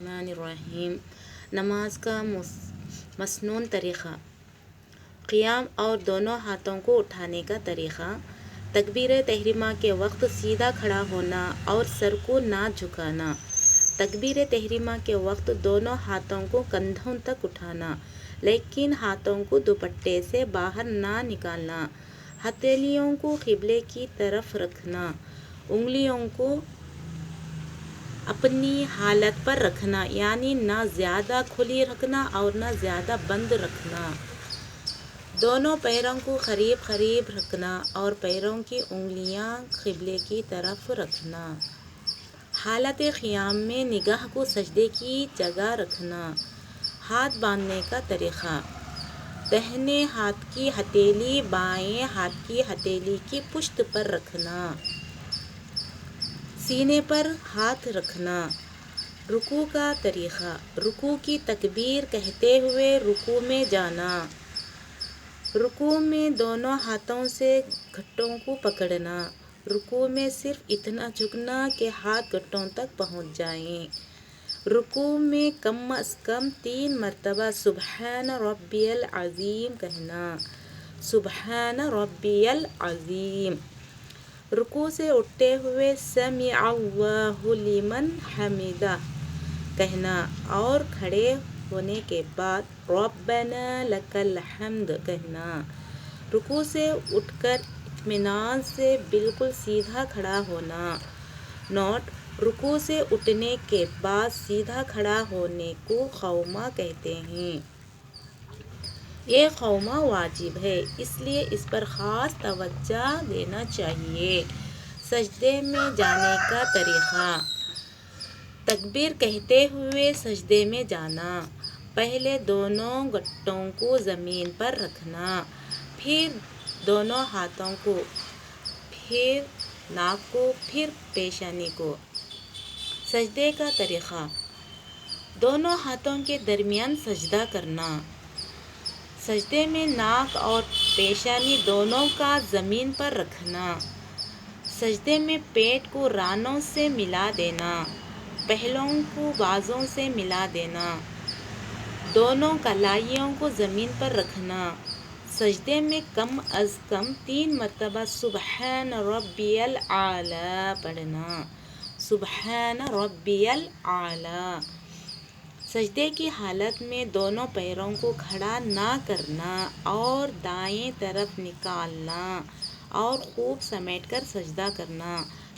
الرحمن الرحیم۔ نماز کا مسنون طریقہ: قیام اور دونوں ہاتھوں کو اٹھانے کا طریقہ: تکبیر تحریمہ کے وقت سیدھا کھڑا ہونا اور سر کو نہ جھکانا۔ تکبیر تحریمہ کے وقت دونوں ہاتھوں کو کندھوں تک اٹھانا، لیکن ہاتھوں کو دوپٹے سے باہر نہ نکالنا۔ ہتھیلیوں کو قبلے کی طرف رکھنا، انگلیوں کو اپنی حالت پر رکھنا، یعنی نہ زیادہ کھلی رکھنا اور نہ زیادہ بند رکھنا۔ دونوں پیروں کو قریب قریب رکھنا اور پیروں کی انگلیاں قبلے کی طرف رکھنا۔ حالت قیام میں نگاہ کو سجدے کی جگہ رکھنا۔ ہاتھ باندھنے کا طریقہ: داہنے ہاتھ کی ہتھیلی بائیں ہاتھ کی ہتھیلی کی پشت پر رکھنا، سینے پر ہاتھ رکھنا۔ رکوع کا طریقہ: رکوع کی تکبیر کہتے ہوئے رکوع میں جانا۔ رکوع میں دونوں ہاتھوں سے گھٹنوں کو پکڑنا۔ رکوع میں صرف اتنا جھکنا کہ ہاتھ گھٹنوں تک پہنچ جائیں۔ رکوع میں کم از کم 3 مرتبہ سبحان ربی العظیم کہنا۔ سبحان ربی العظیم۔ رکوع سے اٹھتے ہوئے سمع اللہ لمن حمدہ کہنا اور کھڑے ہونے کے بعد ربنا لک الحمد کہنا۔ رکوع سے اٹھ کر اطمینان سے بالکل سیدھا کھڑا ہونا۔ نوٹ: رکوع سے اٹھنے کے بعد سیدھا کھڑا ہونے کو قومہ کہتے ہیں۔ یہ قومہ واجب ہے، اس لیے اس پر خاص توجہ دینا چاہیے۔ سجدے میں جانے کا طریقہ: تکبیر کہتے ہوئے سجدے میں جانا۔ پہلے دونوں گھٹنوں کو زمین پر رکھنا، پھر دونوں ہاتھوں کو، پھر ناک کو، پھر پیشانی کو۔ سجدے کا طریقہ: دونوں ہاتھوں کے درمیان سجدہ کرنا۔ سجدے میں ناک اور پیشانی دونوں کا زمین پر رکھنا۔ سجدے میں پیٹ کو رانوں سے ملا دینا، پہلوؤں کو بازوں سے ملا دینا، دونوں کلائیوں کو زمین پر رکھنا۔ سجدے میں کم از کم 3 مرتبہ سبحان ربی الاعلیٰ پڑھنا۔ سبحان ربی الاعلیٰ۔ سجدے کی حالت میں دونوں پیروں کو کھڑا نہ کرنا اور دائیں طرف نکالنا اور خوب سمیٹ کر سجدہ کرنا۔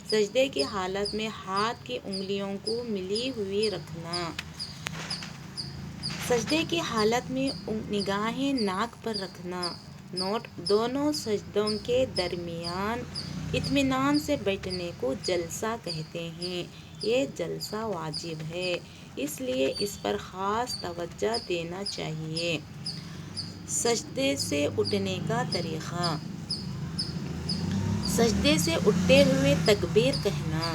سجدے کی حالت میں ہاتھ کی انگلیوں کو ملی ہوئی رکھنا۔ سجدے کی حالت میں نگاہیں ناک پر رکھنا۔ نوٹ: دونوں سجدوں کے درمیان اطمینان سے بیٹھنے کو جلسہ کہتے ہیں۔ یہ جلسہ واجب ہے، اس لیے اس پر خاص توجہ دینا چاہیے۔ سجدے سے اٹھنے کا طریقہ: سجدے سے اٹھتے ہوئے تکبیر کہنا۔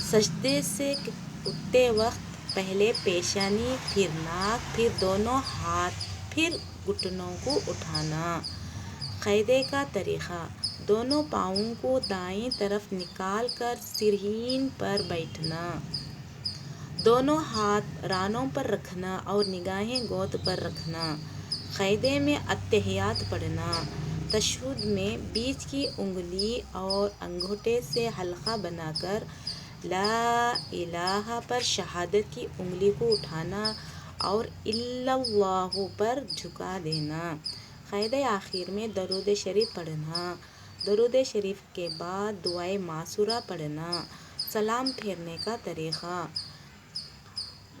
سجدے سے اٹھتے وقت پہلے پیشانی، پھر ناک، پھر دونوں ہاتھ، پھر گھٹنوں کو اٹھانا۔ قعدے کا طریقہ: دونوں پاؤں کو دائیں طرف نکال کر سرہین پر بیٹھنا۔ دونوں ہاتھ رانوں پر رکھنا اور نگاہیں گود پر رکھنا۔ قعدے میں اتحیات پڑھنا۔ تشہد میں بیچ کی انگلی اور انگوٹھے سے حلقہ بنا کر لا الہ پر شہادت کی انگلی کو اٹھانا اور الا اللہ پر جھکا دینا۔ قعدے آخر میں درود شریف پڑھنا۔ درود شریف کے بعد دعائے معصورہ پڑھنا۔ سلام پھیرنے کا طریقہ: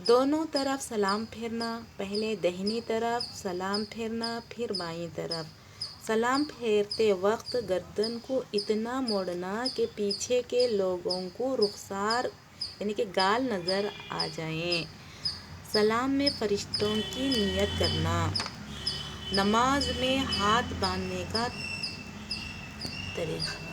دونوں طرف سلام پھیرنا۔ پہلے داہنی طرف سلام پھیرنا، پھر بائیں طرف۔ سلام پھیرتے وقت گردن کو اتنا موڑنا کہ پیچھے کے لوگوں کو رخسار یعنی کہ گال نظر آ جائیں۔ سلام میں فرشتوں کی نیت کرنا۔ نماز میں ہاتھ باندھنے کا طریقہ: